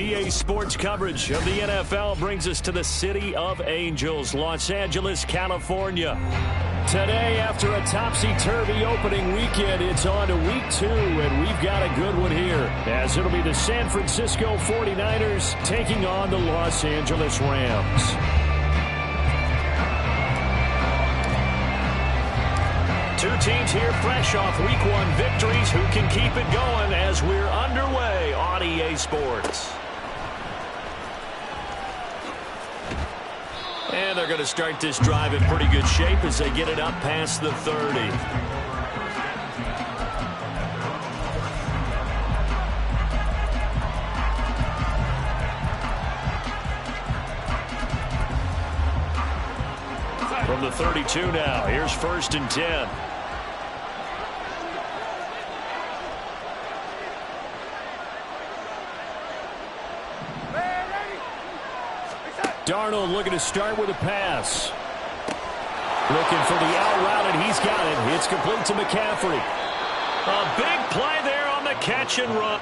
EA Sports coverage of the NFL brings us to the City of Angels, Los Angeles, California. Today, after a topsy-turvy opening weekend, it's on to week 2, and we've got a good one here, as it'll be the San Francisco 49ers taking on the Los Angeles Rams. Two teams here fresh off Week 1 victories. Who can keep it going as we're underway on EA Sports? And they're going to start this drive in pretty good shape as they get it up past the 30. From the 32 now, here's 1st and 10. Darnold looking to start with a pass. Looking for the out route, and he's got it. It's complete to McCaffrey. A big play there on the catch and run.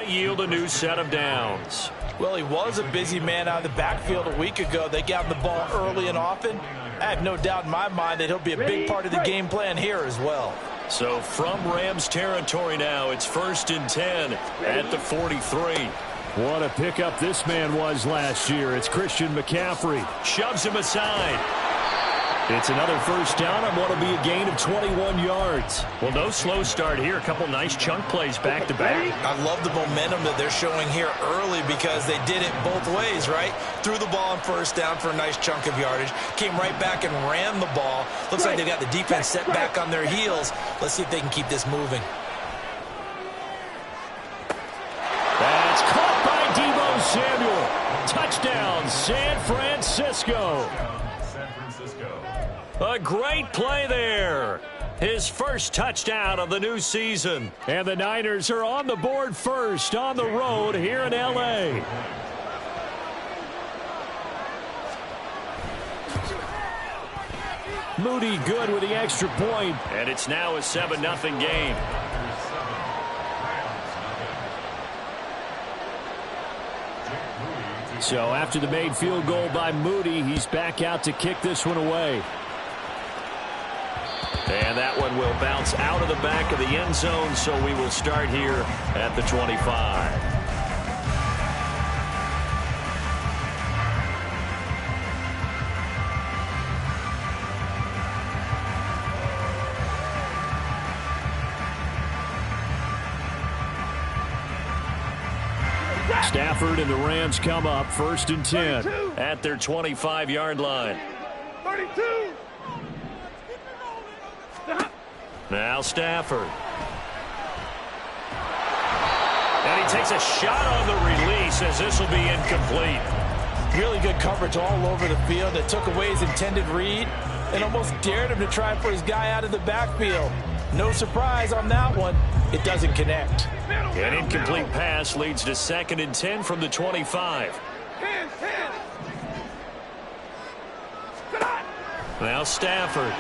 Yield a new set of downs. Well, he was a busy man out of the backfield a week ago. They got him the ball early and often. I have no doubt in my mind that he'll be a big part of the game plan here as well. So from Rams territory now, it's 1st and 10 at the 43. What a pickup this man was last year. It's Christian McCaffrey. Shoves him aside. It's another 1st down on what will be a gain of 21 yards. Well, no slow start here. A couple nice chunk plays back to back. I love the momentum that they're showing here early because they did it both ways, right? Threw the ball on 1st down for a nice chunk of yardage. Came right back and ran the ball. Looks like they got the defense set back on their heels. Let's see if they can keep this moving. That's caught by Deebo Samuel. Touchdown, San Francisco. A great play there. His first touchdown of the new season. And the Niners are on the board first on the road here in L.A. Moody good with the extra point. And it's now a 7-0 game. So after the made field goal by Moody, he's back out to kick this one away. And that one will bounce out of the back of the end zone, so we will start here at the 25. Stafford and the Rams come up 1st and 10 32. At their 25-yard line. 32. Now Stafford. And he takes a shot on the release as this will be incomplete. Really good coverage all over the field that took away his intended read and almost dared him to try for his guy out of the backfield. No surprise on that one. It doesn't connect. An incomplete pass leads to 2nd and 10 from the 25. Now Stafford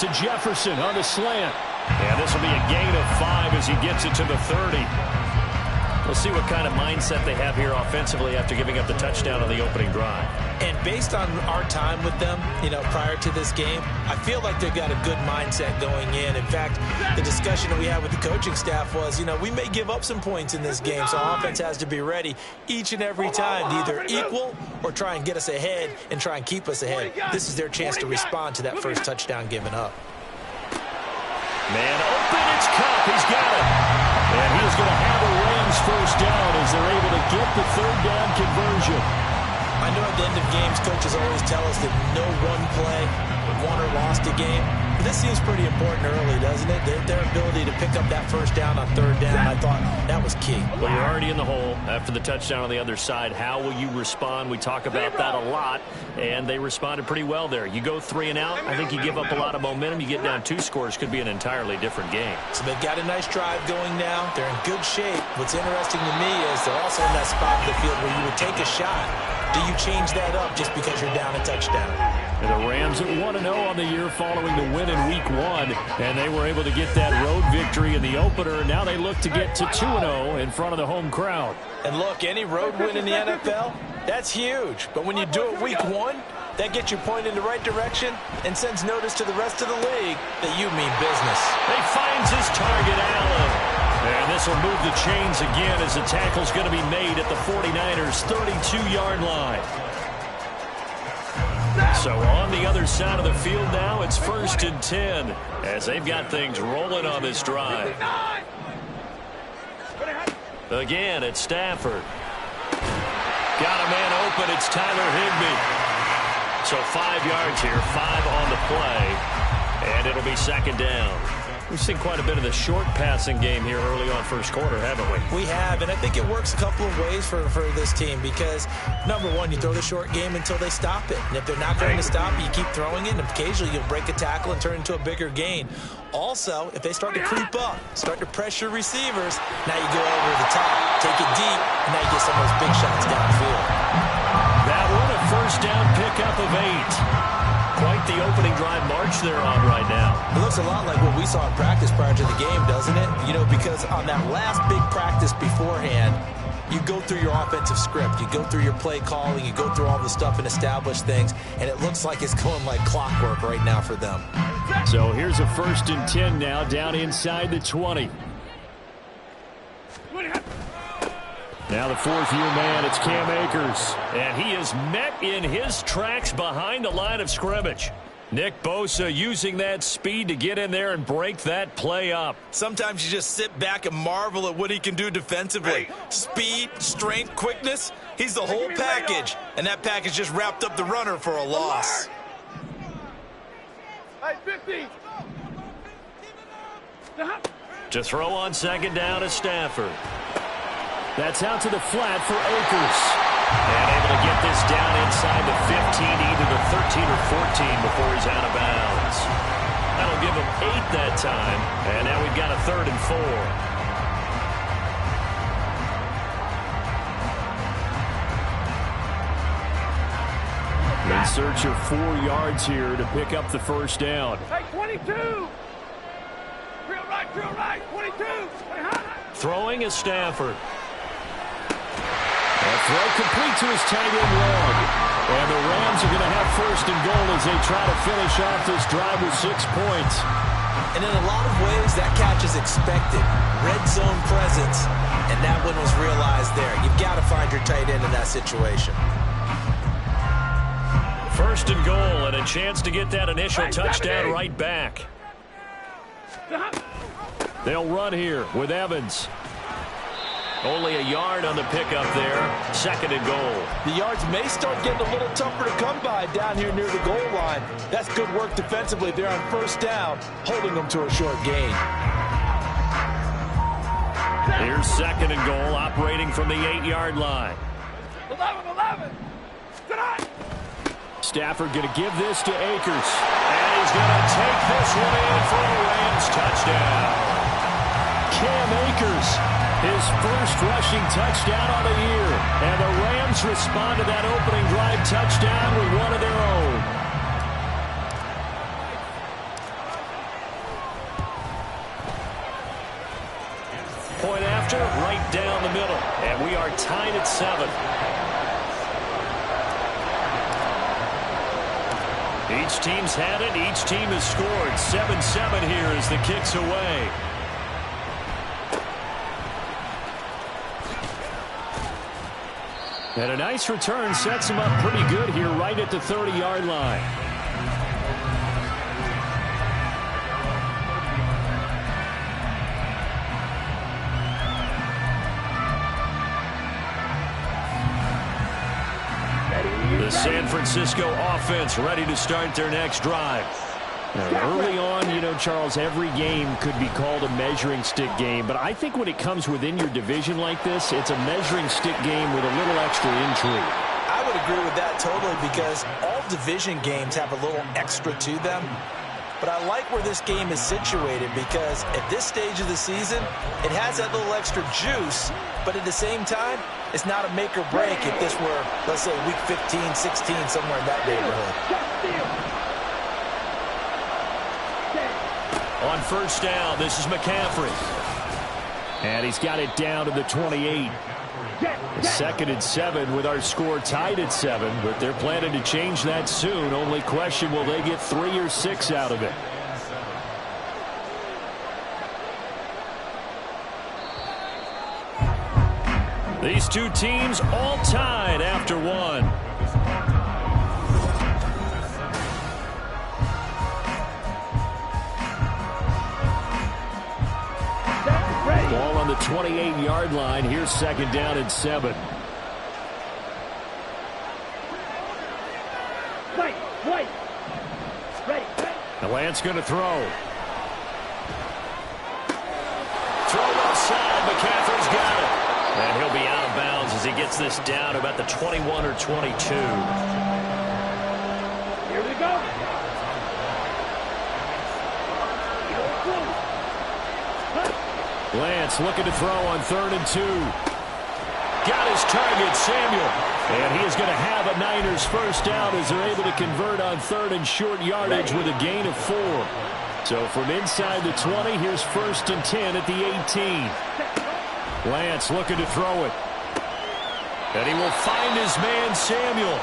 to Jefferson on the slant. And this will be a gain of 5 as he gets it to the 30. We'll see what kind of mindset they have here offensively after giving up the touchdown on the opening drive. And based on our time with them, prior to this game, I feel like they've got a good mindset going in. In fact, the discussion that we had with the coaching staff was, we may give up some points in this game, so our offense has to be ready each and every time to either equal or try and get us ahead and try and keep us ahead. This is their chance to respond to that first touchdown given up. Man open, it's Cup. He's got it. And he is going to have a Rams first down as they're able to get the 3rd down conversion. I know at the end of games, coaches always tell us that no one play won or lost a game. But this seems pretty important early, doesn't it? Their ability to pick up that first down on 3rd down, I thought that was key. Well, you're already in the hole after the touchdown on the other side. How will you respond? We talk about that a lot, and they responded pretty well there. You go 3 and out, I think you give up a lot of momentum. You get down 2 scores, could be an entirely different game. So they've got a nice drive going now. They're in good shape. What's interesting to me is they're also in that spot of the field where you would take a shot. Do you change that up just because you're down a touchdown? And the Rams at 1-0 on the year following the win in Week 1, and they were able to get that road victory in the opener. Now they look to get to 2-0 in front of the home crowd. And look, any road win in the NFL, that's huge. But when you do it Week 1, that gets you pointed in the right direction and sends notice to the rest of the league that you mean business. He finds his target, Allen. And this will move the chains again as the tackle's going to be made at the 49ers' 32-yard line. So on the other side of the field now, it's 1st and 10 as they've got things rolling on this drive. Again, it's Stafford. Got a man open. It's Tyler Higbee. So 5 yards here, 5 on the play, and it'll be 2nd down. We've seen quite a bit of the short passing game here early on first quarter, haven't we? We have, and I think it works a couple of ways for this team because, number one, you throw the short game until they stop it. And if they're not going to stop, you keep throwing it, and occasionally you'll break a tackle and turn it into a bigger gain. Also, if they start to creep up, start to pressure receivers, now you go over the top, take it deep, and now you get some of those big shots downfield. That one, a first down pickup of 8. Quite the opening drive march they're on right now. It looks a lot like what we saw in practice prior to the game, doesn't it? Because on that last big practice beforehand, you go through your offensive script. You go through your play calling. You go through all the stuff and establish things. And it looks like it's going like clockwork right now for them. So here's a 1st and 10 now down inside the 20. Now the 4th-year man, it's Cam Akers. And he is met in his tracks behind the line of scrimmage. Nick Bosa using that speed to get in there and break that play up. Sometimes you just sit back and marvel at what he can do defensively. Speed, strength, quickness, he's the whole package. And that package just wrapped up the runner for a loss. To throw on 2nd down is Stafford. That's out to the flat for Akers. And able to get this down inside the 15, either the 13 or 14 before he's out of bounds. That'll give him 8 that time. And now we've got a 3rd and 4. In search of 4 yards here to pick up the first down. Hey, 22! Drill right, 22! Throwing is Stafford. A throw complete to his tight end Long. And the Rams are going to have 1st and goal as they try to finish off this drive with 6 points. And in a lot of ways, that catch is expected. Red zone presence, and that one was realized there. You've got to find your tight end in that situation. 1st and goal, and a chance to get that initial touchdown right back. They'll run here with Evans. Only a yard on the pickup there. 2nd and goal. The yards may start getting a little tougher to come by down here near the goal line. That's good work defensively there on 1st down, holding them to a short gain. Here's 2nd and goal, operating from the 8-yard line. 11. Stafford going to give this to Akers. And he's going to take this one in for a Rams touchdown. Cam Akers, his first rushing touchdown on the year. And the Rams respond to that opening drive touchdown with one of their own. Point after, right down the middle. And we are tied at 7. Each team's had it. Each team has scored. 7-7 here as the kick's away. And a nice return sets him up pretty good here right at the 30-yard line. The San Francisco offense ready to start their next drive. Now, early on, you know, Charles, every game could be called a measuring stick game. But I think when it comes within your division like this, it's a measuring stick game with a little extra intrigue. I would agree with that totally because all division games have a little extra to them. But I like where this game is situated because at this stage of the season, it has that little extra juice. But at the same time, it's not a make or break if this were, let's say, week 15, 16, somewhere in that neighborhood. On first down, this is McCaffrey. And he's got it down to the 28. 2nd and 7 with our score tied at 7, but they're planning to change that soon. Only question, will they get 3 or 6 out of it? These two teams all tied after 1. Ball on the 28-yard line. Here's 2nd down and 7. Wait. Ready. The Lance going to throw. Throw outside. McCaffrey's got it. And he'll be out of bounds as he gets this down to about the 21 or 22. Here we go. Lance looking to throw on 3rd and 2. Got his target, Samuel. And he is going to have a Niners first down as they're able to convert on 3rd and short yardage with a gain of 4. So from inside the 20, here's 1st and 10 at the 18. Lance looking to throw it. And he will find his man, Samuel.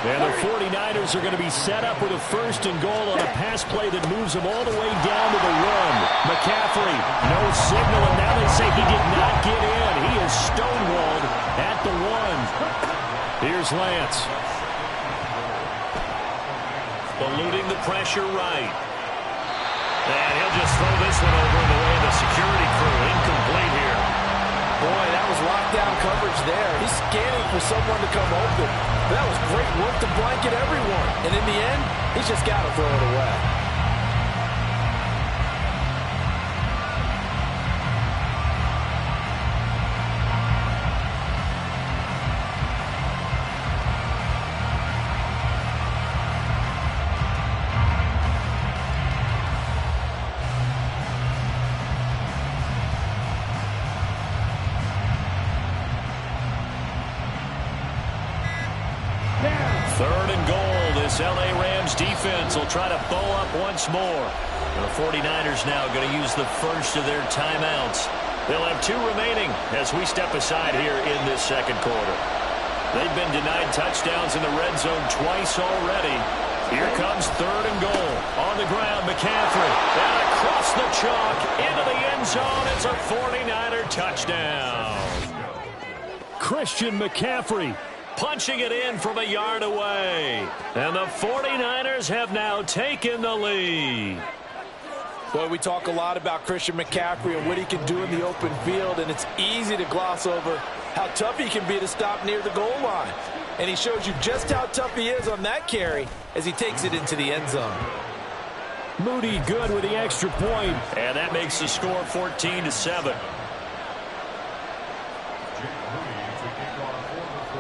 And the 49ers are going to be set up with a 1st and goal on a pass play that moves them all the way down to the 1. McCaffrey, no signal, and now they say he did not get in. He is stonewalled at the 1. Here's Lance. Eluding the pressure right. And he'll just throw this one over in the way of the security crew. Incomplete here. Boy, that was lockdown coverage there. He's scanning for someone to come open. That was great work to blanket everyone. And in the end, he's just got to throw it away. LA Rams defense will try to bow up once more. The 49ers now going to use the first of their timeouts. They'll have 2 remaining as we step aside here in this 2nd quarter. They've been denied touchdowns in the red zone twice already. Here comes 3rd and goal. On the ground, McCaffrey. And across the chalk into the end zone. It's a 49er touchdown. Christian McCaffrey punching it in from a yard away. And the 49ers have now taken the lead. Boy, we talk a lot about Christian McCaffrey and what he can do in the open field, and it's easy to gloss over how tough he can be to stop near the goal line. And he shows you just how tough he is on that carry as he takes it into the end zone. Moody good with the extra point. And that makes the score 14-7.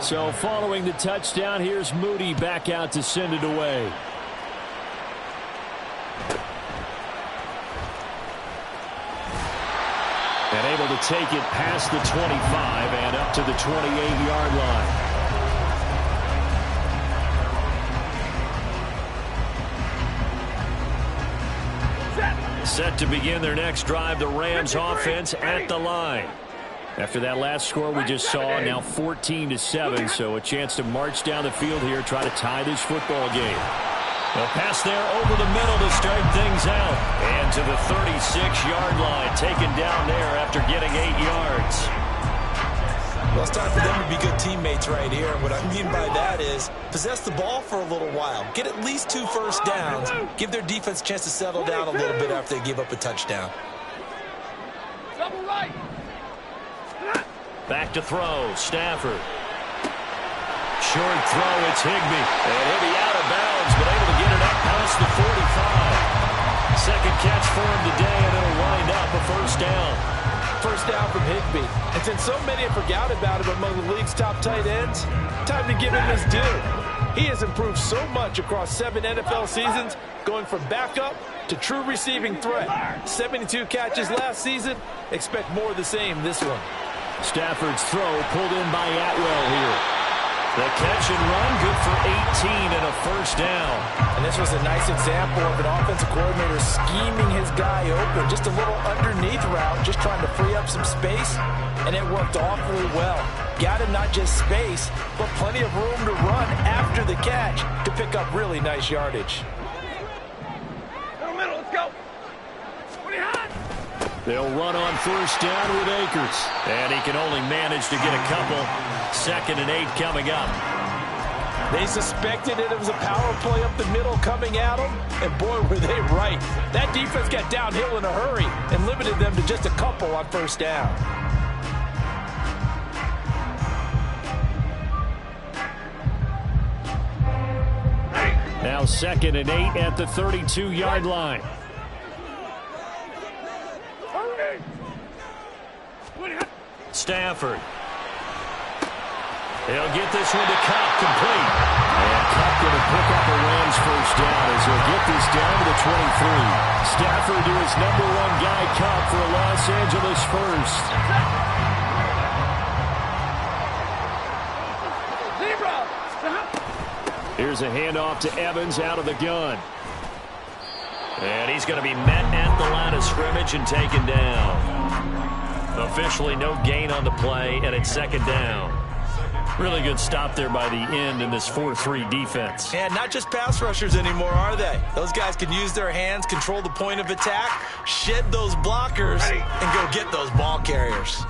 So following the touchdown, here's Moody back out to send it away. And able to take it past the 25 and up to the 28-yard line. Set to begin their next drive, the Rams offense at the line. After that last score we just saw, now 14-7, so a chance to march down the field here, try to tie this football game. A pass there over the middle to start things out. And to the 36-yard line, taken down there after getting 8 yards. Well, it's time for them to be good teammates right here. And what I mean by that is possess the ball for a little while. Get at least 2 first downs. Give their defense a chance to settle down a little bit after they give up a touchdown. Double right. Back to throw, Stafford. Short throw, it's Higbee. And he'll be out of bounds, but able to get it up past the 45. Second catch for him today, and it'll wind up a first down. First down from Higbee. And since so many have forgot about him among the league's top tight ends, time to give him his due. He has improved so much across 7 NFL seasons, going from backup to true receiving threat. 72 catches last season. Expect more of the same this one. Stafford's throw pulled in by Atwell here. The catch and run, good for 18 and a first down. And this was a nice example of an offensive coordinator scheming his guy open. Just a little underneath route, just trying to free up some space, and it worked awfully well. Got him not just space, but plenty of room to run after the catch to pick up really nice yardage. Middle, let's go. They'll run on first down with Akers. And he can only manage to get a couple. 2nd and 8 coming up. They suspected it was a power play up the middle coming at them, and boy, were they right. That defense got downhill in a hurry and limited them to just a couple on first down. Now 2nd and 8 at the 32-yard line. Stafford. He'll get this one to Cup, complete. And Cup going to pick up a Rams first down as he'll get this down to the 23. Stafford to his #1 guy, Cup, for a Los Angeles first. Here's a handoff to Evans out of the gun. And he's going to be met at the line of scrimmage and taken down. Officially no gain on the play, and it's 2nd down. Really good stop there by the end in this 4-3 defense. And not just pass rushers anymore, are they? Those guys can use their hands, control the point of attack, shed those blockers, and go get those ball carriers.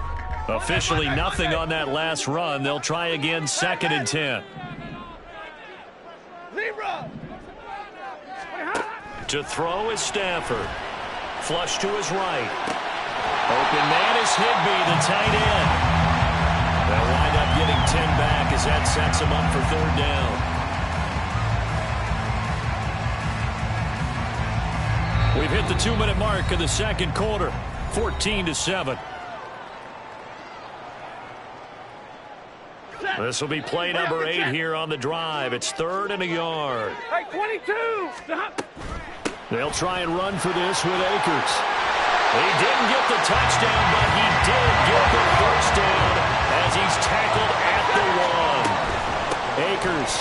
Officially nothing on that last run. They'll try again, 2nd and 10. To throw is Stafford. Flush to his right. Open man is Higbee, the tight end. They'll wind up getting 10 back as that sets him up for 3rd down. We've hit the 2-minute mark of the 2nd quarter. 14-7. This will be play number 8 here on the drive. It's 3rd and a yard. Hey, 22. They'll try and run for this with Akers. He didn't get the touchdown, but he did get the first down as he's tackled at the 1. Akers.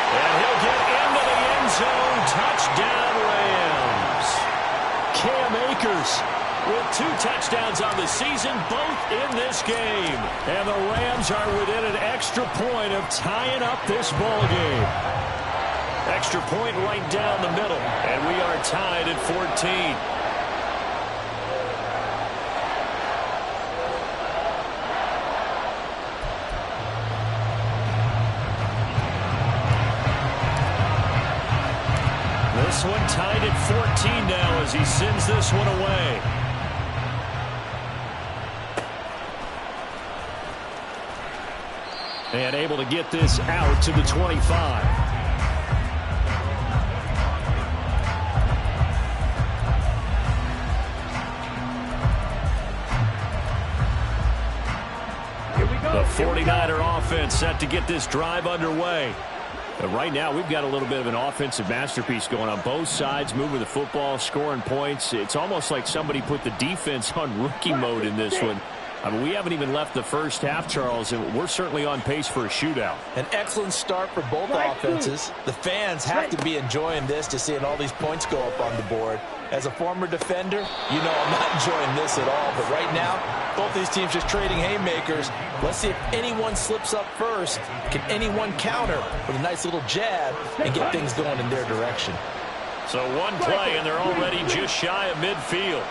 And he'll get into the end zone. Touchdown, Rams. Cam Akers with 2 touchdowns on the season, both in this game. And the Rams are within an extra point of tying up this ball game. Extra point right down the middle, and we are tied at 14. This one tied at 14 now as he sends this one away. And able to get this out to the 25. The 49er offense set to get this drive underway. But right now, we've got a little bit of an offensive masterpiece going on both sides, moving the football, scoring points. It's almost like somebody put the defense on rookie mode in this one. I mean, we haven't even left the first half, Charles, and we're certainly on pace for a shootout. An excellent start for both offenses. The fans have to be enjoying this to seeing all these points go up on the board. As a former defender, you know I'm not enjoying this at all. But right now, both these teams just trading haymakers. Let's see if anyone slips up first. Can anyone counter with a nice little jab and get things going in their direction? So one play, and they're already just shy of midfield.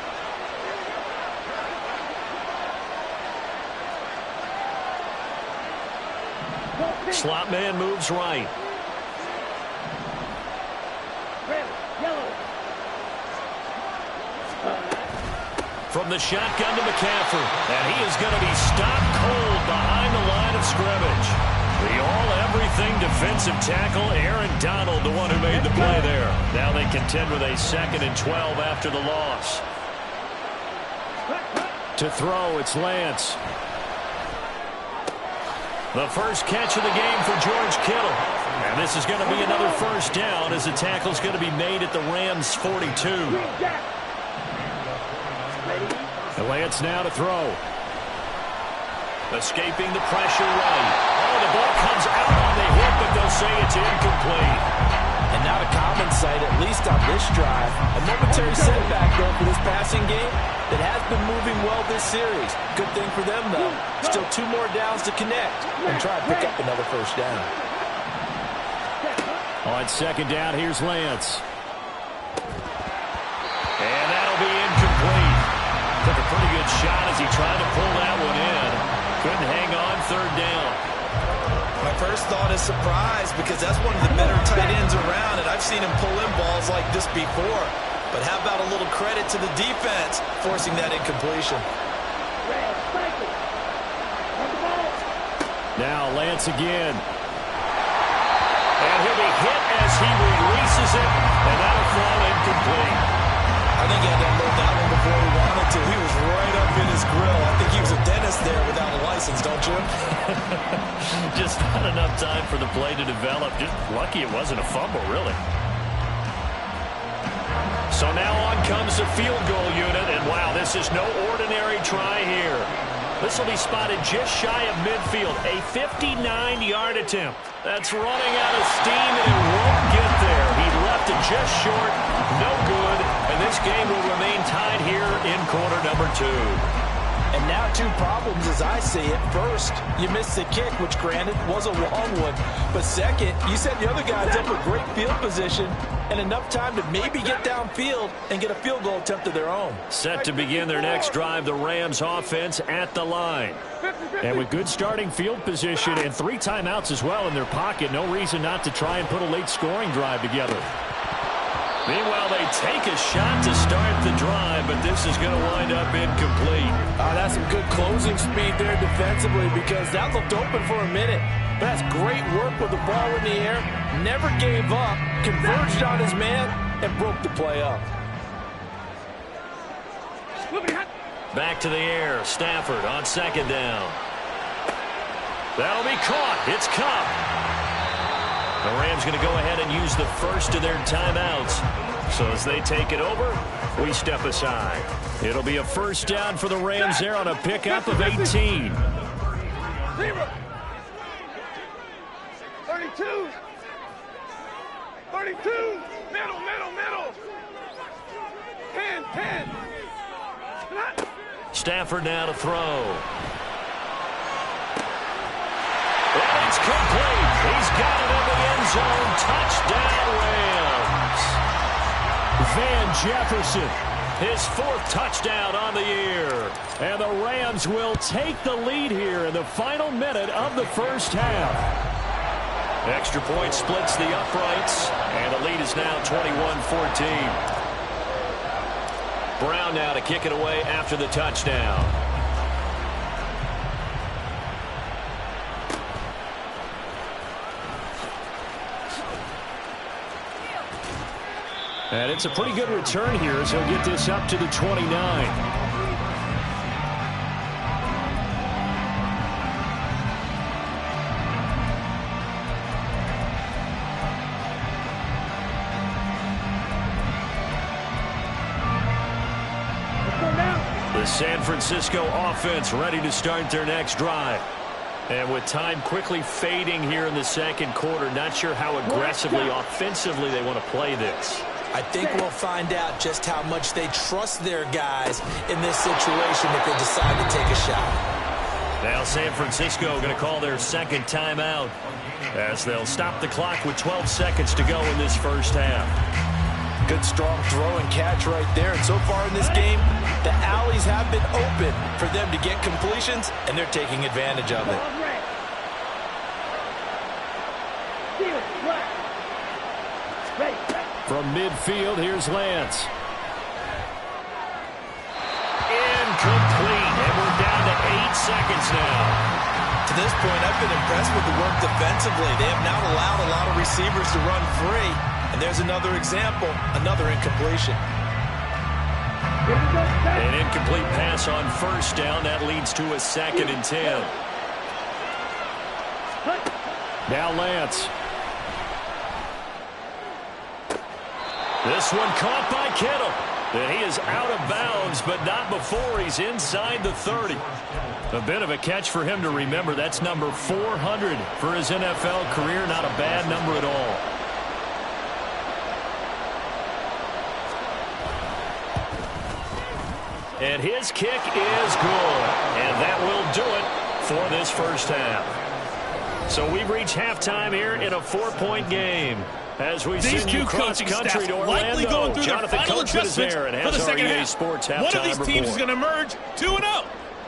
Slot man moves right. From the shotgun to McCaffrey. And he is going to be stopped cold behind the line of scrimmage. The all-everything defensive tackle, Aaron Donald, the one who made the play there. Now they contend with a 2nd and 12 after the loss. To throw, it's Lance. The first catch of the game for George Kittle. And this is going to be another first down as the tackle is going to be made at the Rams' 42. And Lance now to throw. Escaping the pressure right. Oh, the ball comes out on the hit, but they'll say it's incomplete. And not a common sight, at least on this drive. A momentary setback, though, for this passing game that has been moving well this series. Good thing for them, though. Still 2 more downs to connect and try to pick up another first down. On 2nd down, here's Lance. And that'll be incomplete. Took a pretty good shot as he tried to pull that one in. Couldn't hang on 3rd down. My first thought is surprise because that's one of the better tight ends around, and I've seen him pull in balls like this before. But how about a little credit to the defense forcing that incompletion? Now Lance again. And he'll be hit as he releases it, and that'll fall incomplete. I think he had to unload that one before he wanted to. He was right up in his grill. I think he was a dentist there without a license, don't you? Just not enough time for the play to develop. Just lucky it wasn't a fumble, really. So now on comes the field goal unit, and wow, this is no ordinary try here. This will be spotted just shy of midfield, a 59-yard attempt. That's running out of steam, and it won't get there. He left it just short, no good, and this game will remain tied here in quarter number 2. And now 2 problems as I see it. First, you missed the kick, which granted was a long one. But second, you set the other guys up with great field position and enough time to maybe get downfield and get a field goal attempt of their own. Set to begin their next drive, the Rams offense at the line. And with good starting field position and 3 timeouts as well in their pocket, no reason not to try and put a late scoring drive together. Meanwhile, they take a shot to start the drive, but this is going to wind up incomplete. That's some good closing speed there defensively because that looked open for a minute. But that's great work with the ball in the air. Never gave up, converged on his man, and broke the play up. Back to the air. Stafford on 2nd down. That'll be caught. It's Cup. The Rams going to go ahead and use the first of their timeouts. So as they take it over, we step aside. It'll be a first down for the Rams there on a pickup of 18. 32. 32. Middle. 10. Stafford now to throw. And it's complete. He's got it in the end zone. Touchdown, Rams. Van Jefferson, his 4th touchdown on the year. And the Rams will take the lead here in the final minute of the first half. Extra point splits the uprights, and the lead is now 21-14. Brown now to kick it away after the touchdown. And it's a pretty good return here as he'll get this up to the 29. San Francisco offense ready to start their next drive. And with time quickly fading here in the second quarter, not sure how aggressively, offensively they want to play this. I think we'll find out just how much they trust their guys in this situation if they decide to take a shot. Now San Francisco going to call their second timeout as they'll stop the clock with 12 seconds to go in this first half. Good strong throw and catch right there. And so far in this game, the alleys have been open for them to get completions, and they're taking advantage of it. From midfield, here's Lance. Incomplete, and we're down to 8 seconds now. To this point, I've been impressed with the work defensively. They have not allowed a lot of receivers to run free. And there's another example, another incompletion. An incomplete pass on first down. That leads to a 2nd and 10. Now Lance. This one caught by Kittle. And he is out of bounds, but not before he's inside the 30. A bit of a catch for him to remember. That's number 400 for his NFL career. Not a bad number at all. And his kick is good. And that will do it for this first half. So we've reached halftime here in a 4-point game. As we These send two you coaching cross-country staffs to likely Orlando. going through Jonathan their final Coachman is adjustments there and for the has second our EA half. Sports halftime One of these teams is report. going to emerge 2-0.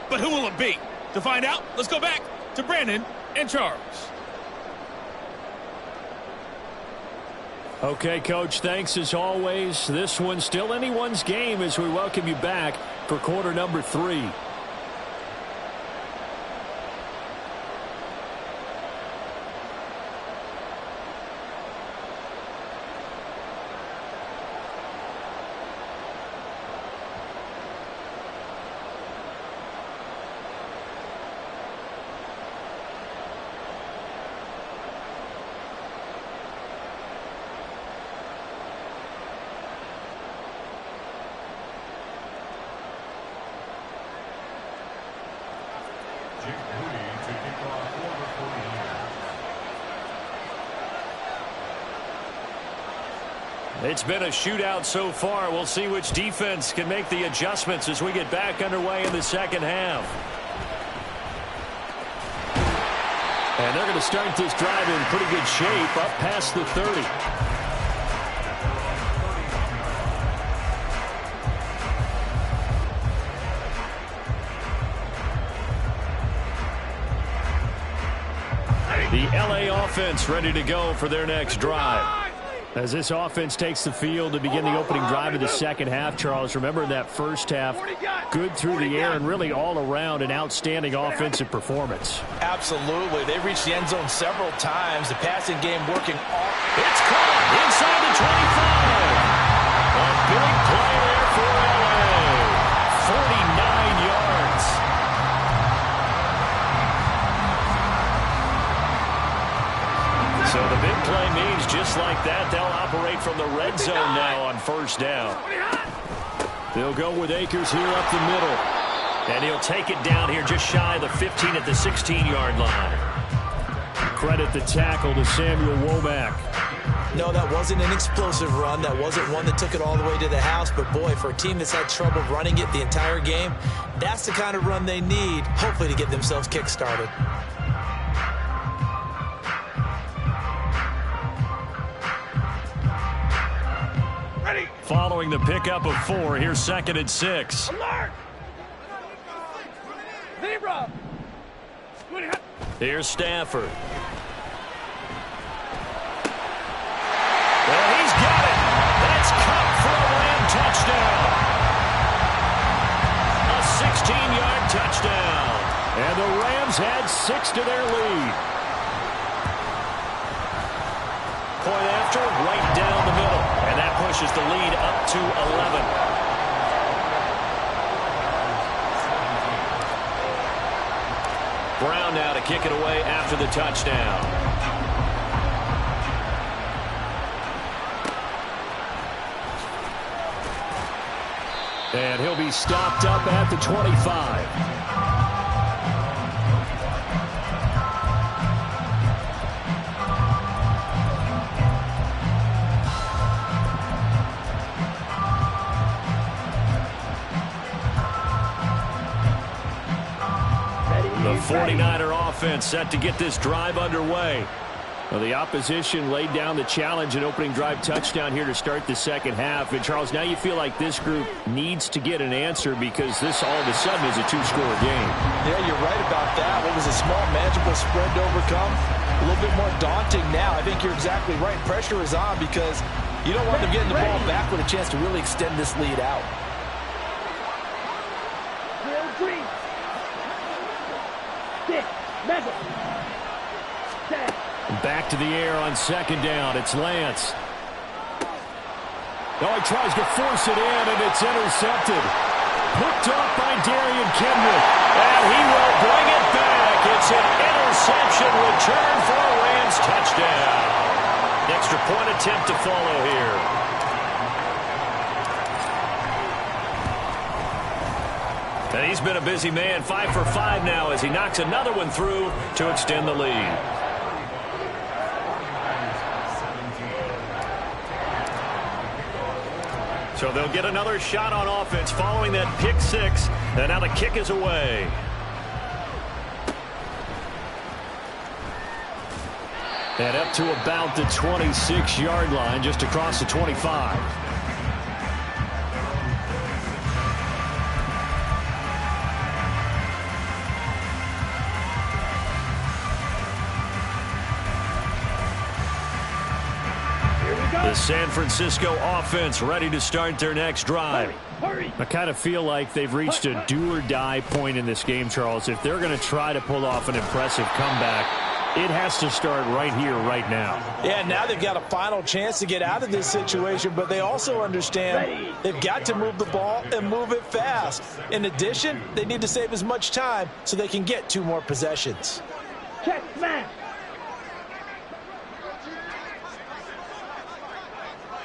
But who will it be? To find out, let's go back to Brandon and Charles. Okay, Coach, thanks as always. This one's still anyone's game as we welcome you back for quarter number 3. It's been a shootout so far. We'll see which defense can make the adjustments as we get back underway in the second half. And they're going to start this drive in pretty good shape, up past the 30. The LA offense ready to go for their next drive. As this offense takes the field to begin the opening drive of the second half, Charles, remember in that first half, good through the air and really all around an outstanding offensive performance. Absolutely. They reached the end zone several times. The passing game working off. It's caught inside the 25. A big play there for LA. 49 yards. So the big play means just like that, they'll operate from the red zone now on first down. They'll go with Akers here up the middle. And he'll take it down here just shy of the 15 at the 16-yard line. Credit the tackle to Samuel Womack. No, that wasn't an explosive run. That wasn't one that took it all the way to the house. But, boy, for a team that's had trouble running it the entire game, that's the kind of run they need, hopefully, to get themselves kick-started. Following the pickup of 4, here's 2nd and 6. Alert! Zebra! Here's Stafford. Well, he's got it. That's Cup for a Lamb touchdown. A 16-yard touchdown. And the Rams had 6 to their lead. Point after, right down the middle. And that pushes the lead up to 11. Brown now to kick it away after the touchdown. And he'll be stopped up at the 25. The 49er offense set to get this drive underway. Well, the opposition laid down the challenge and opening drive touchdown here to start the second half. And, Charles, now you feel like this group needs to get an answer because this all of a sudden is a two-score game. Yeah, you're right about that. What was a small, manageable spread to overcome? A little bit more daunting now. I think you're exactly right. Pressure is on because you don't want them getting the ball back with a chance to really extend this lead out. Back to the air on second down. It's Lance. Oh, he tries to force it in, and it's intercepted. Picked off by Darian Kendrick. And he will bring it back. It's an interception return for a Rams touchdown. Extra point attempt to follow here. And he's been a busy man. 5 for 5 now as he knocks another one through to extend the lead. So they'll get another shot on offense following that pick six. And now the kick is away. And up to about the 26-yard line, just across the 25. The San Francisco offense ready to start their next drive. I kind of feel like they've reached a do-or-die point in this game, Charles. If they're going to try to pull off an impressive comeback, it has to start right here, right now. Yeah, now they've got a final chance to get out of this situation, but they also understand they've got to move the ball and move it fast. In addition, they need to save as much time so they can get 2 more possessions. Check, smash.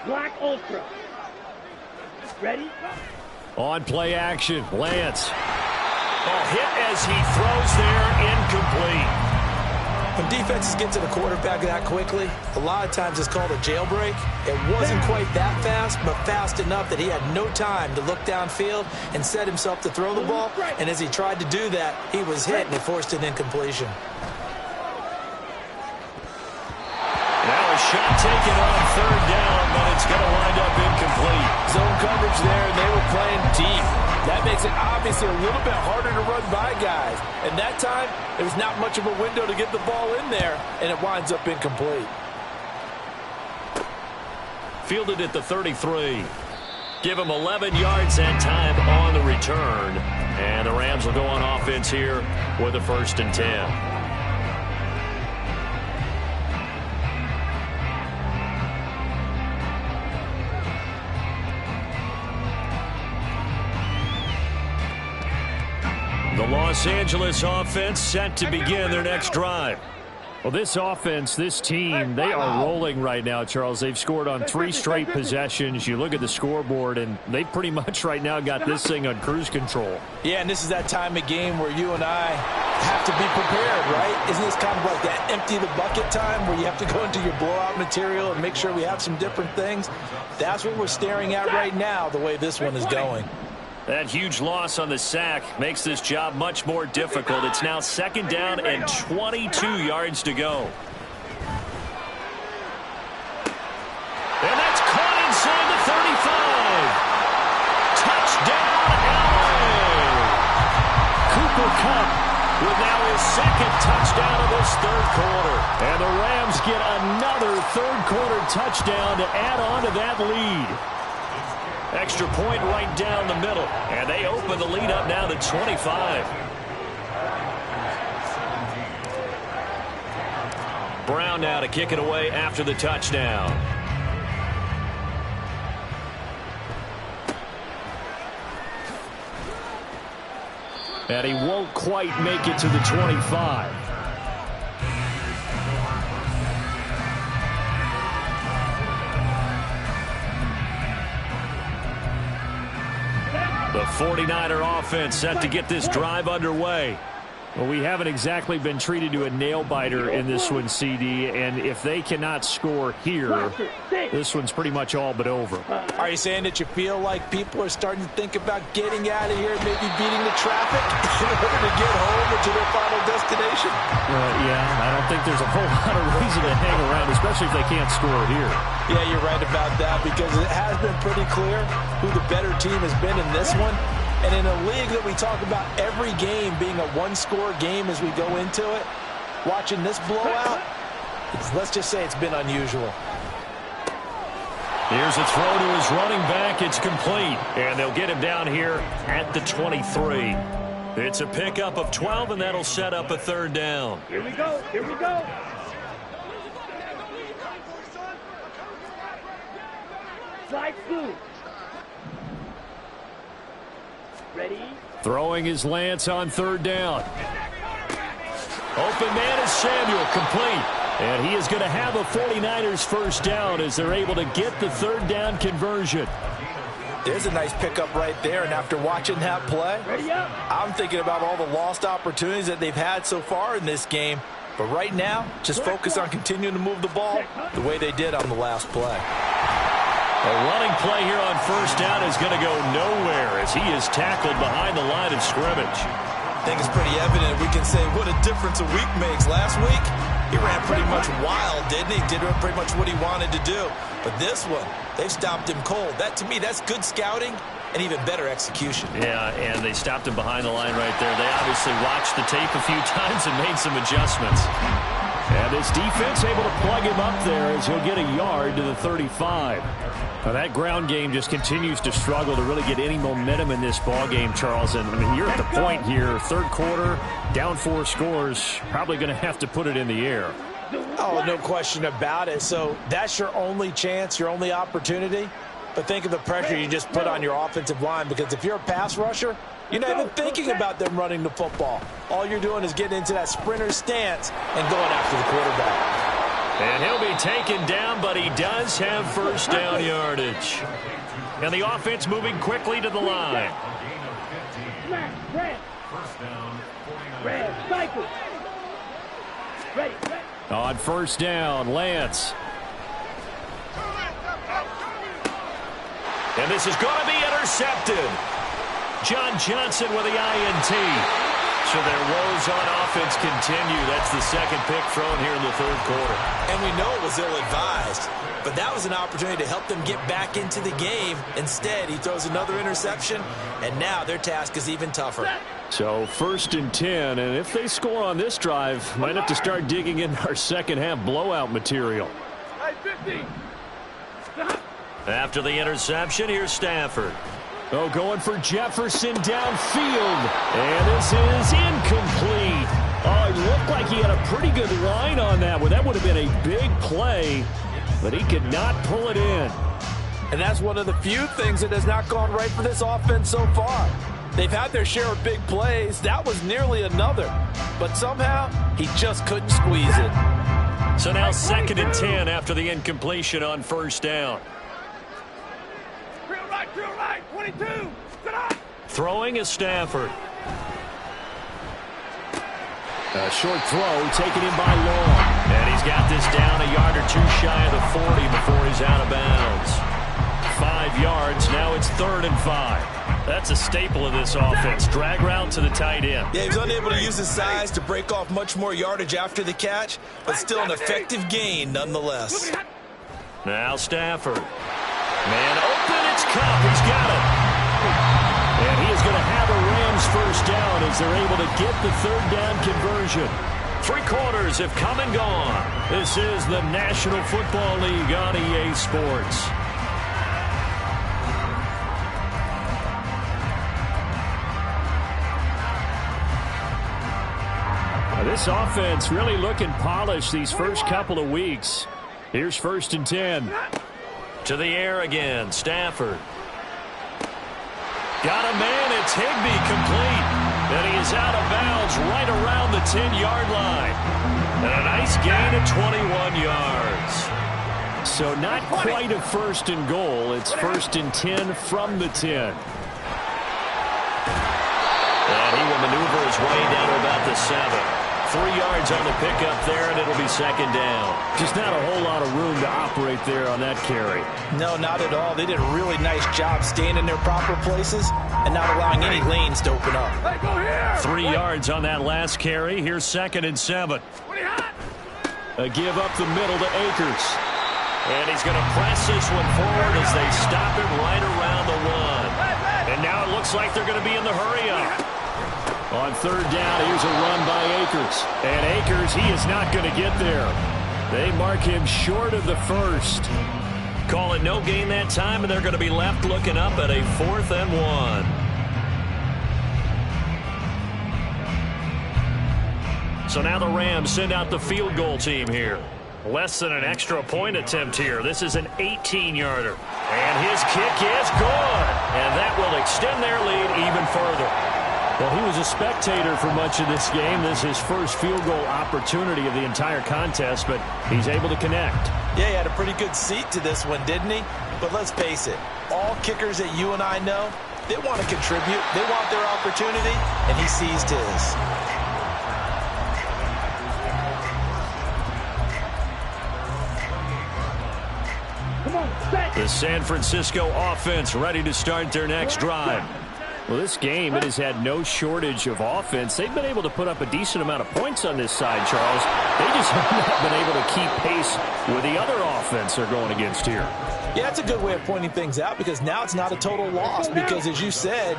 Black Ultra. Ready? On play action, Lance. Oh, hit as he throws there, incomplete. When defenses get to the quarterback that quickly, a lot of times it's called a jailbreak. It wasn't quite that fast, but fast enough that he had no time to look downfield and set himself to throw the ball. And as he tried to do that, he was hit and it forced an incompletion. Now a shot taken on third down, but it's going to wind up incomplete. Zone coverage there, and they were playing deep. That makes it obviously a little bit harder to run by guys. And that time, there was not much of a window to get the ball in there, and it winds up incomplete. Fielded at the 33. Give him 11 yards that time on the return. And the Rams will go on offense here with a 1st and 10. The Los Angeles offense set to begin their next drive. Well, this offense, this team, they are rolling right now, Charles. They've scored on 3 straight possessions. You look at the scoreboard, and they pretty much right now got this thing on cruise control. Yeah, and this is that time of game where you and I have to be prepared, right? Isn't this kind of like that empty the bucket time where you have to go into your blowout material and make sure we have some different things? That's what we're staring at right now, the way this one is going. That huge loss on the sack makes this job much more difficult. It's now 2nd down and 22 yards to go. And that's caught inside the 35. Touchdown, LA. Cooper Kupp with now his 2nd touchdown of this 3rd quarter. And the Rams get another 3rd quarter touchdown to add on to that lead. Extra point right down the middle. And they open the lead up now to 25. Brown now to kick it away after the touchdown. And he won't quite make it to the 25. The 49er offense set to get this drive underway. Well, we haven't exactly been treated to a nail-biter in this one, CD, and if they cannot score here, this one's pretty much all but over. Are you saying that you feel like people are starting to think about getting out of here, maybe beating the traffic in order to get home or to their final destination? Yeah, I don't think there's a whole lot of reason to hang around, especially if they can't score here. Yeah, you're right about that, because it has been pretty clear who the better team has been in this one. And in a league that we talk about every game being a one-score game as we go into it, watching this blowout, let's just say it's been unusual. Here's a throw to his running back. It's complete. And they'll get him down here at the 23. It's a pickup of 12, and that'll set up a third down. Here we go. Here we go. Slide through. Ready? Throwing his Lance on third down. Open man is Samuel, complete. And he is going to have a 49ers first down as they're able to get the third down conversion. There's a nice pickup right there, and after watching that play, I'm thinking about all the lost opportunities that they've had so far in this game. But right now, just focus on continuing to move the ball the way they did on the last play. A running play here on first down is going to go nowhere as he is tackled behind the line of scrimmage. I think it's pretty evident. We can say what a difference a week makes. Last week, he ran pretty much wild, didn't he? Did pretty much what he wanted to do. But this one, they've stopped him cold. That, to me, that's good scouting and even better execution. Yeah, and they stopped him behind the line right there. They obviously watched the tape a few times and made some adjustments. And this defense able to plug him up there as he'll get a yard to the 35. Now that ground game just continues to struggle to really get any momentum in this ball game, Charles. And I mean, you're at the point here, third quarter, down 4 scores, probably going to have to put it in the air. Oh, no question about it. So that's your only chance, your only opportunity. But think of the pressure you just put on your offensive line, because if you're a pass rusher, you're not even thinking about them running the football. All you're doing is getting into that sprinter stance and going after the quarterback. And he'll be taken down, but he does have first down yardage. And the offense moving quickly to the line. On first down, Lance. And this is going to be intercepted. John Johnson with the INT. So their woes on offense continue. That's the second pick thrown here in the third quarter. And we know it was ill-advised, but that was an opportunity to help them get back into the game. Instead, he throws another interception, and now their task is even tougher. So first and 10, and if they score on this drive, might have to start digging in our second half blowout material. After the interception, here's Stafford. Oh, going for Jefferson downfield. And this is incomplete. Oh, it looked like he had a pretty good line on that one. That would have been a big play, but he could not pull it in. And that's one of the few things that has not gone right for this offense so far. They've had their share of big plays. That was nearly another. But somehow, he just couldn't squeeze it. So now second and 10 after the incompletion on first down. Drill right, 22. Throwing is Stafford. A short throw taken in by Long. And he's got this down a yard or 2 shy of the 40 before he's out of bounds. 5 yards, now it's 3rd and 5. That's a staple of this offense. Drag route to the tight end. Yeah, he was unable to use his size to break off much more yardage after the catch, but still an effective gain nonetheless. Now Stafford. Man open, it's Cup. He's got it. And he is going to have a Rams first down as they're able to get the third down conversion. 3 quarters have come and gone. This is the National Football League on EA Sports. Now this offense really looking polished these first couple of weeks. Here's 1st and 10. To the air again, Stafford. Got a man, it's Higbee, complete. And he is out of bounds right around the 10-yard line. And a nice gain of 21 yards. So not quite a 1st and goal. It's 1st and 10 from the 10. his way down to about the 7. 3 yards on the pickup there, and it'll be second down. Just not a whole lot of room to operate there on that carry. No, not at all. They did a really nice job staying in their proper places and not allowing any lanes to open up. Hey, go here. 3 yards on that last carry. Here's 2nd and 7. A give up the middle to Akers. And he's going to press this one forward as they stop him right around the 1. And now it looks like they're going to be in the hurry-up. On 3rd down, here's a run by Akers. And Akers, he is not going to get there. They mark him short of the 1st. Call it no gain that time, and they're going to be left looking up at a 4th and 1. So now the Rams send out the field goal team here. Less than an extra point attempt here. This is an 18-yarder. And his kick is good. And that will extend their lead even further. Well, he was a spectator for much of this game. This is his first field goal opportunity of the entire contest, but he's able to connect. Yeah, he had a pretty good seat to this one, didn't he? But let's face it, all kickers that you and I know, they want to contribute. They want their opportunity, and he seized his. The San Francisco offense ready to start their next drive. Well, this game, it has had no shortage of offense. They've been able to put up a decent amount of points on this side, Charles. They just have not been able to keep pace with the other offense they're going against here. Yeah, it's a good way of pointing things out because now it's not a total loss because, as you said,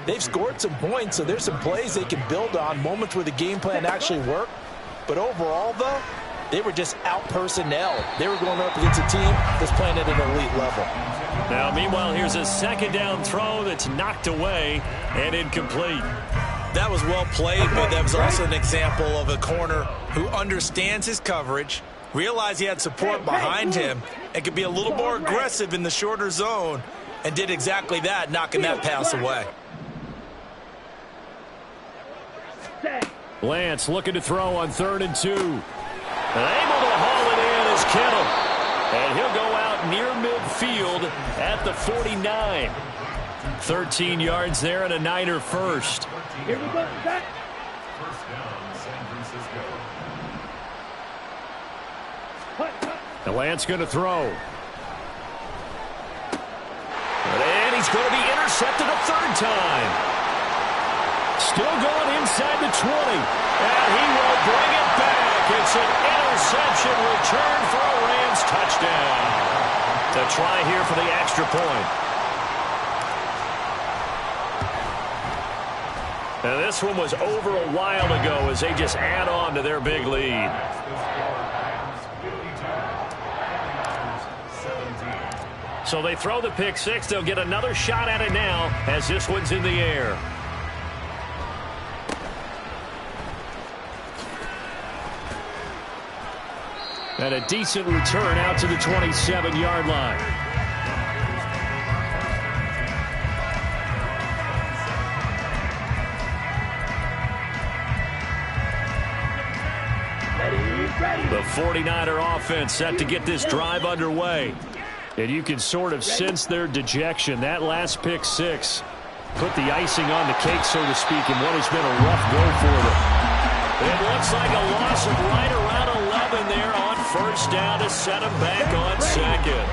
they've scored some points, so there's some plays they can build on, moments where the game plan actually worked. But overall, though, they were just out-personnel. They were going up against a team that's playing at an elite level. Now, meanwhile, here's a 2nd down throw that's knocked away and incomplete. That was well played, but that was also an example of a corner who understands his coverage, realized he had support behind him, and could be a little more aggressive in the shorter zone, and did exactly that, knocking that pass away. Lance looking to throw on 3rd and 2. And able to haul it in is Kittle. And he'll go out near midfield at the 49. 13 yards there and a Niner first. Here we go, Zach. And Lance going to throw. And he's going to be intercepted a 3rd time. Still going inside the 20. And he will bring it back. It's an interception return for a Rams touchdown. The try here for the extra point. Now this one was over a while ago as they just add on to their big lead. So they throw the pick 6. They'll get another shot at it now as this one's in the air. And a decent return out to the 27-yard line. The 49er offense set to get this drive underway. And you can sort of sense their dejection. That last pick 6 put the icing on the cake, so to speak, in what has been a rough go for them. It looks like a loss of right around 11 there on 1st down to set them back on 2nd.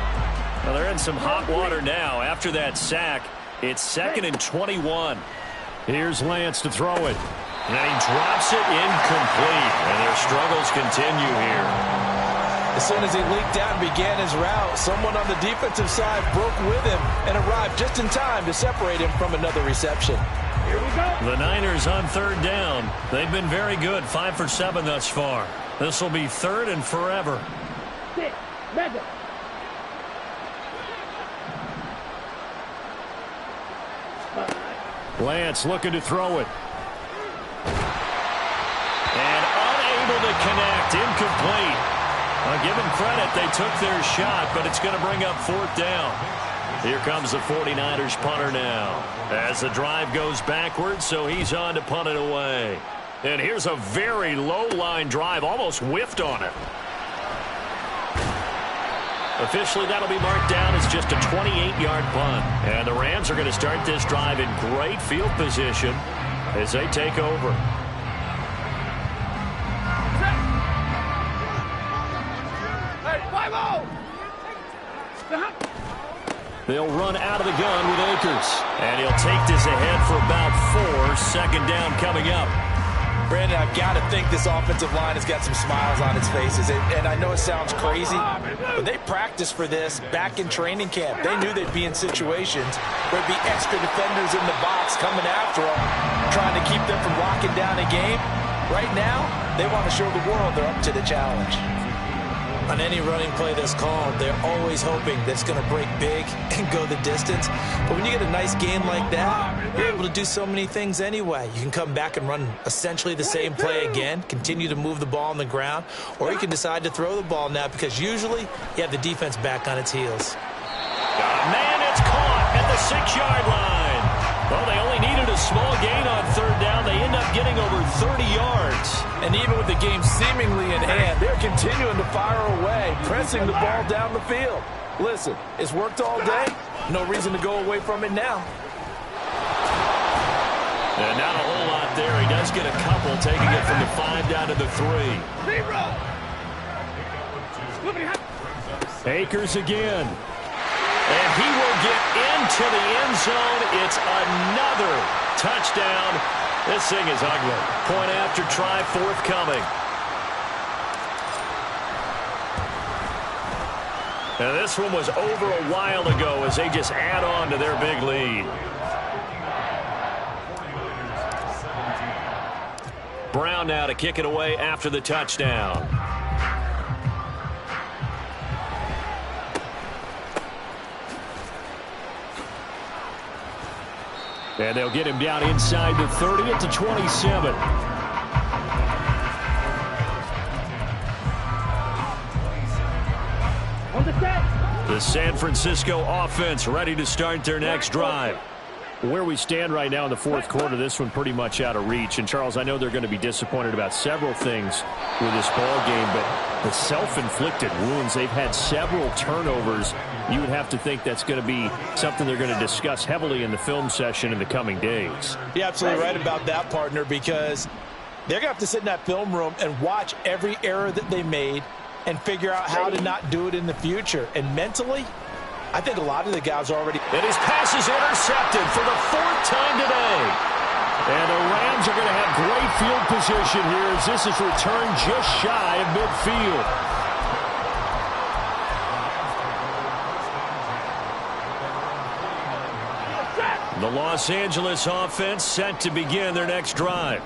Well, they're in some hot water now. After that sack, it's 2nd and 21. Here's Lance to throw it. And he drops it incomplete. And their struggles continue here. As soon as he leaked out and began his route, someone on the defensive side broke with him and arrived just in time to separate him from another reception. Here we go. The Niners on 3rd down. They've been very good, 5 for 7 thus far. This will be 3rd and forever. 6, Madden. Lance looking to throw it. And unable to connect, incomplete. I'll give them credit, they took their shot, but it's going to bring up 4th down. Here comes the 49ers punter now. As the drive goes backwards, so he's on to punt it away. And here's a very low-line drive, almost whiffed on it. Officially, that'll be marked down as just a 28-yard punt. And the Rams are going to start this drive in great field position. as they take over. They'll run out of the gun with Akers. And he'll take this ahead for about 4. Second down coming up. Brandon, I've got to think this offensive line has got some smiles on its faces. And I know it sounds crazy, but they practiced for this back in training camp. They knew they'd be in situations where there'd be extra defenders in the box coming after them, trying to keep them from locking down a game. Right now, they want to show the world they're up to the challenge. On any running play that's called, they're always hoping that it's going to break big and go the distance. But when you get a nice game like that, you're able to do so many things anyway. You can come back and run essentially the same play again, continue to move the ball on the ground, or you can decide to throw the ball now because usually you have the defense back on its heels. Man, it's caught at the 6-yard line. Well, they only needed a small gain on third down. They end up getting over 30 yards. And even with the game seemingly in hand, they're continuing to fire away, pressing the ball down the field. Listen, it's worked all day. No reason to go away from it now. And not a whole lot there. He does get a couple, taking it from the 5 down to the 3. Akers again. And he will get into the end zone. It's another touchdown. This thing is ugly. Point after try forthcoming. Now this one was over a while ago as they just add on to their big lead. Brown now to kick it away after the touchdown. And they'll get him down inside the 30 at the 27. On the set. The San Francisco offense ready to start their next drive. Where we stand right now in the fourth quarter, this one pretty much out of reach. And, Charles, I know they're going to be disappointed about several things with this ball game, but the self-inflicted wounds, they've had several turnovers. You would have to think that's going to be something they're going to discuss heavily in the film session in the coming days. You're absolutely right about that, partner, because they're going to have to sit in that film room and watch every error that they made and figure out how to not do it in the future. And mentally, I think a lot of the guys are already... And his pass is intercepted for the 4th time today. And the Rams are going to have great field position here as this is returned just shy of midfield. The Los Angeles offense set to begin their next drive.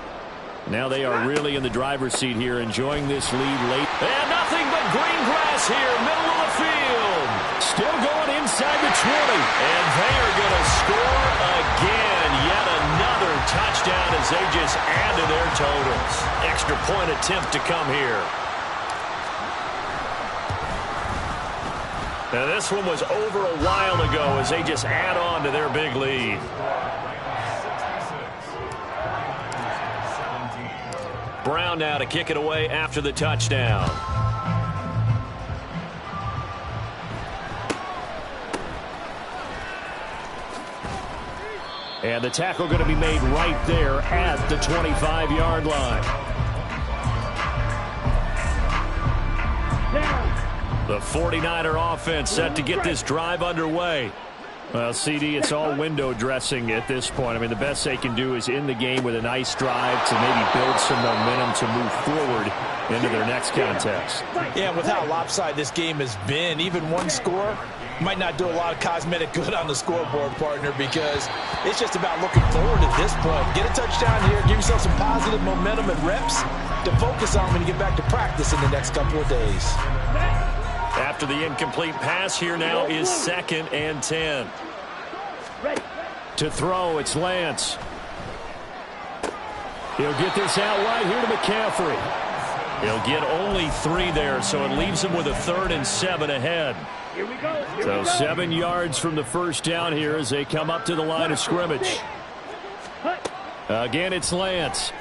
Now they are really in the driver's seat here, enjoying this lead late. And nothing but green grass here, middle of the field. Still going inside the 20. And they are going to score again. Yet another touchdown as they just add to their totals. Extra point attempt to come here. Now this one was over a while ago as they just add on to their big lead. Brown now to kick it away after the touchdown. And the tackle going to be made right there at the 25-yard line. The 49er offense set to get this drive underway. Well, CD, it's all window dressing at this point. I mean, the best they can do is in the game with a nice drive to maybe build some momentum to move forward into their next contest. Yeah, with how lopsided this game has been, even one score might not do a lot of cosmetic good on the scoreboard, partner, because it's just about looking forward at this point. Get a touchdown here, give yourself some positive momentum and reps to focus on when you get back to practice in the next couple of days. After the incomplete pass, here now is 2nd and 10. To throw, it's Lance. He'll get this out right here to McCaffrey. He'll get only 3 there, so it leaves him with a 3rd and 7 ahead. Here we go. So 7 yards from the first down here as they come up to the line of scrimmage. Again, it's Lance.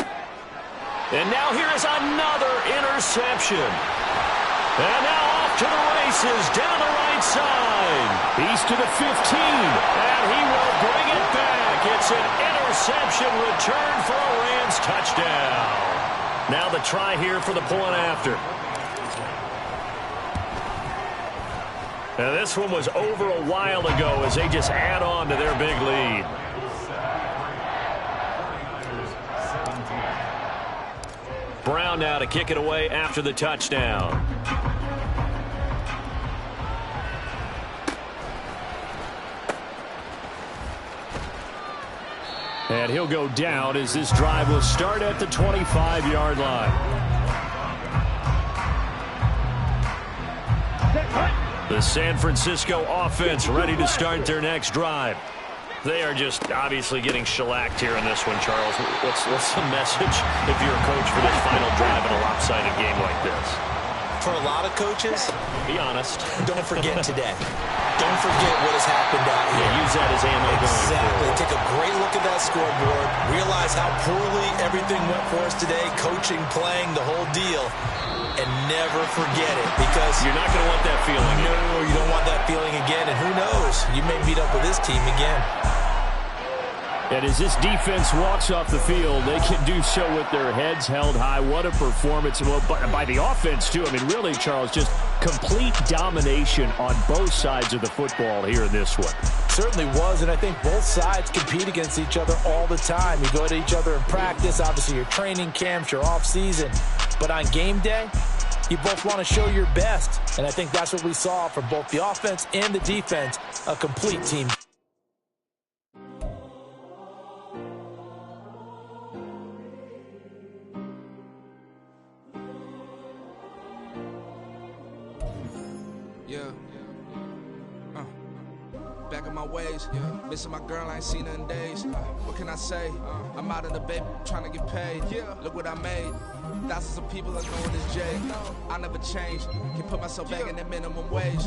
And now here is another interception. And now off off to the races down the right side. He's to the 15, and he will bring it back. It's an interception return for a Rams touchdown. Now the try here for the point after. Now this one was over a while ago as they just add on to their big lead. Brown now to kick it away after the touchdown. And he'll go down as this drive will start at the 25-yard line. The San Francisco offense ready to start their next drive. They are just obviously getting shellacked here in this one, Charles. What's the message if you're a coach for this final drive in a lopsided game like this? For a lot of coaches, be honest. Don't forget today. Don't forget what has happened out here. Yeah, use that as ammo going Exactly. forward. Take a great look at that scoreboard. Realize how poorly everything went for us today. Coaching, playing, the whole deal. And never forget it, because you're not going to want that feeling. No, you don't want that feeling again. And who knows? You may meet up with this team again. And as this defense walks off the field, they can do so with their heads held high. What a performance. Well, by the offense, too. I mean, really, Charles, just complete domination on both sides of the football here in this one. Certainly was, and I think both sides compete against each other all the time. You go to each other in practice. Obviously, your training camps, your off-season. But on game day, you both want to show your best. And I think that's what we saw from both the offense and the defense, a complete team. Back in my ways, missing my girl, I ain't seen her in days. What can I say? I'm out of the baby, trying to get paid. Look what I made. Thousands of people are knowing this Jay. I never change. Can put myself back in that minimum wage.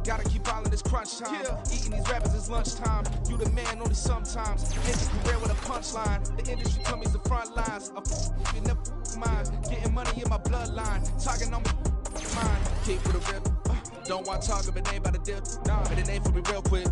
Gotta keep following this crunch time. Eating these rappers is lunchtime. You the man only sometimes. End your career with a punchline. The industry told me's the front lines. You never mind. Getting money in my bloodline. Talking on my mind. Keep with a rip. Don't want to talk if it ain't about a dip. But it ain't for me real quick.